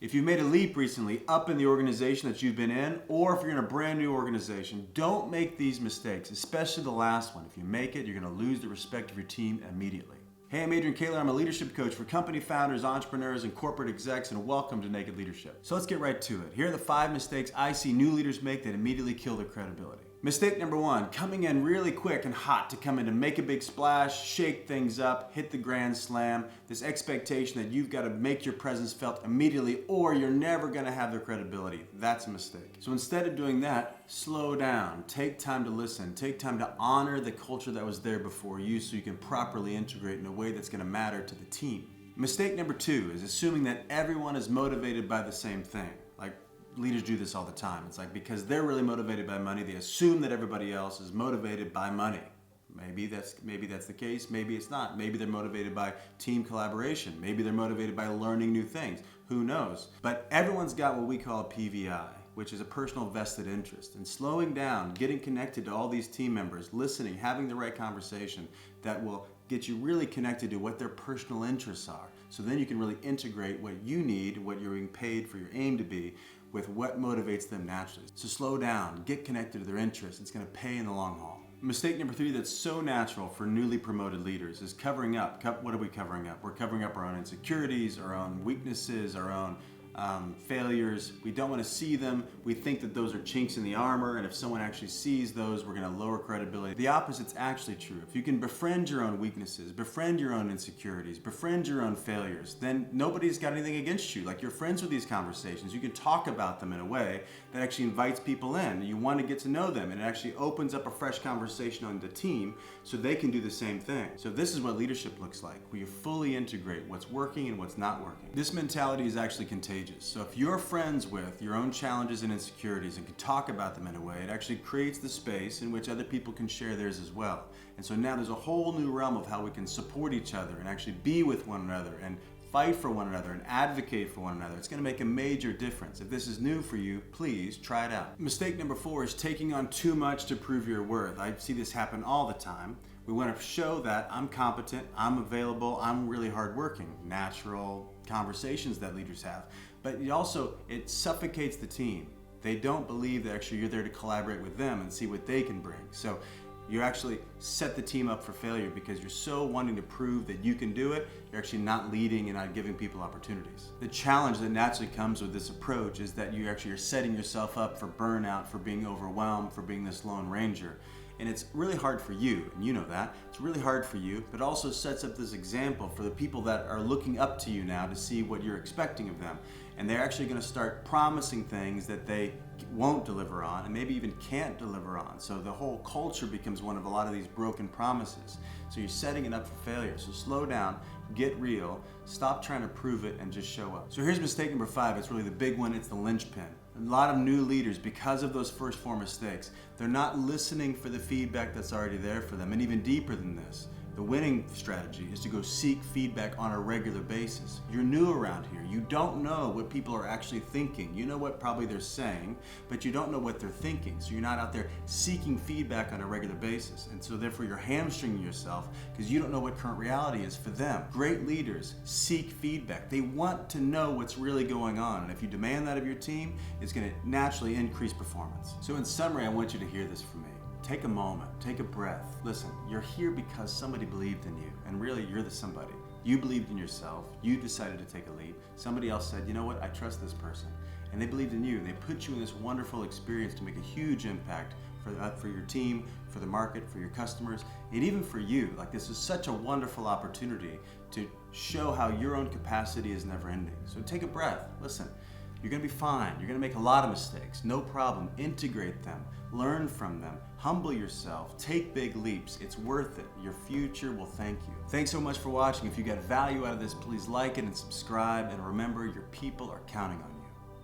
If you've made a leap recently up in the organization that you've been in, or if you're in a brand new organization, don't make these mistakes, especially the last one. If you make it, you're going to lose the respect of your team immediately. Hey, I'm Adrian Koehler. I'm a leadership coach for company founders, entrepreneurs, and corporate execs, and welcome to Naked Leadership. So let's get right to it. Here are the 5 mistakes I see new leaders make that immediately kill their credibility. Mistake number 1, coming in really quick and hot to come in and make a big splash, shake things up, hit the grand slam. This expectation that you've got to make your presence felt immediately or you're never going to have their credibility. That's a mistake. So instead of doing that, slow down, take time to listen, take time to honor the culture that was there before you so you can properly integrate in a way that's going to matter to the team. Mistake number 2 is assuming that everyone is motivated by the same thing. Like, leaders do this all the time. It's like because they're really motivated by money, they assume that everybody else is motivated by money. Maybe that's the case, maybe it's not. Maybe they're motivated by team collaboration. Maybe they're motivated by learning new things. Who knows? But everyone's got what we call a PVI, which is a personal vested interest. And slowing down, getting connected to all these team members, listening, having the right conversation that will get you really connected to what their personal interests are. So then you can really integrate what you need, what you're being paid for your aim to be, with what motivates them naturally. So slow down, get connected to their interests. It's going to pay in the long haul. Mistake number 3 that's so natural for newly promoted leaders is covering up. What are we covering up? We're covering up our own insecurities, our own weaknesses, our own failures. We don't want to see them. We think that those are chinks in the armor, and if someone actually sees those, we're going to lower credibility. The opposite's actually true. If you can befriend your own weaknesses, befriend your own insecurities, befriend your own failures, then nobody's got anything against you. Like, you're friends with these conversations. You can talk about them in a way that actually invites people in. You want to get to know them, and it actually opens up a fresh conversation on the team so they can do the same thing. So this is what leadership looks like, where you fully integrate what's working and what's not working. This mentality is actually contagious. So if you're friends with your own challenges and insecurities and can talk about them in a way, it actually creates the space in which other people can share theirs as well. And so now there's a whole new realm of how we can support each other and actually be with one another and fight for one another and advocate for one another. It's going to make a major difference. If this is new for you, please try it out. Mistake number 4 is taking on too much to prove your worth. I see this happen all the time. We want to show that I'm competent, I'm available, I'm really hardworking. Natural conversations that leaders have. But it suffocates the team. They don't believe that actually you're there to collaborate with them and see what they can bring. So you actually set the team up for failure because you're so wanting to prove that you can do it, you're actually not leading and not giving people opportunities. The challenge that naturally comes with this approach is that you actually are setting yourself up for burnout, for being overwhelmed, for being this lone ranger. And it's really hard for you, and you know that. It's really hard for you, but also sets up this example for the people that are looking up to you now to see what you're expecting of them. And they're actually going to start promising things that they won't deliver on and maybe even can't deliver on. So the whole culture becomes one of a lot of these broken promises. So you're setting it up for failure. So slow down, get real, stop trying to prove it, and just show up. So here's mistake number 5. It's really the big one. It's the linchpin. A lot of new leaders, because of those first 4 mistakes, they're not listening for the feedback that's already there for them. And even deeper than this, the winning strategy is to go seek feedback on a regular basis. You're new around here. You don't know what people are actually thinking. You know what probably they're saying, but you don't know what they're thinking. So you're not out there seeking feedback on a regular basis. And so therefore you're hamstringing yourself because you don't know what current reality is for them. Great leaders seek feedback. They want to know what's really going on. And if you demand that of your team, it's going to naturally increase performance. So in summary, I want you to hear this from me. Take a moment, take a breath. Listen, you're here because somebody believed in you, and really you're the somebody. You believed in yourself, you decided to take a leap. Somebody else said, you know what, I trust this person. And they believed in you, and they put you in this wonderful experience to make a huge impact for your team, for the market, for your customers, and even for you. Like, this is such a wonderful opportunity to show how your own capacity is never ending. So take a breath, listen. You're going to be fine. You're going to make a lot of mistakes. No problem. Integrate them. Learn from them. Humble yourself. Take big leaps. It's worth it. Your future will thank you. Thanks so much for watching. If you got value out of this, please like it and subscribe. And remember, your people are counting on you.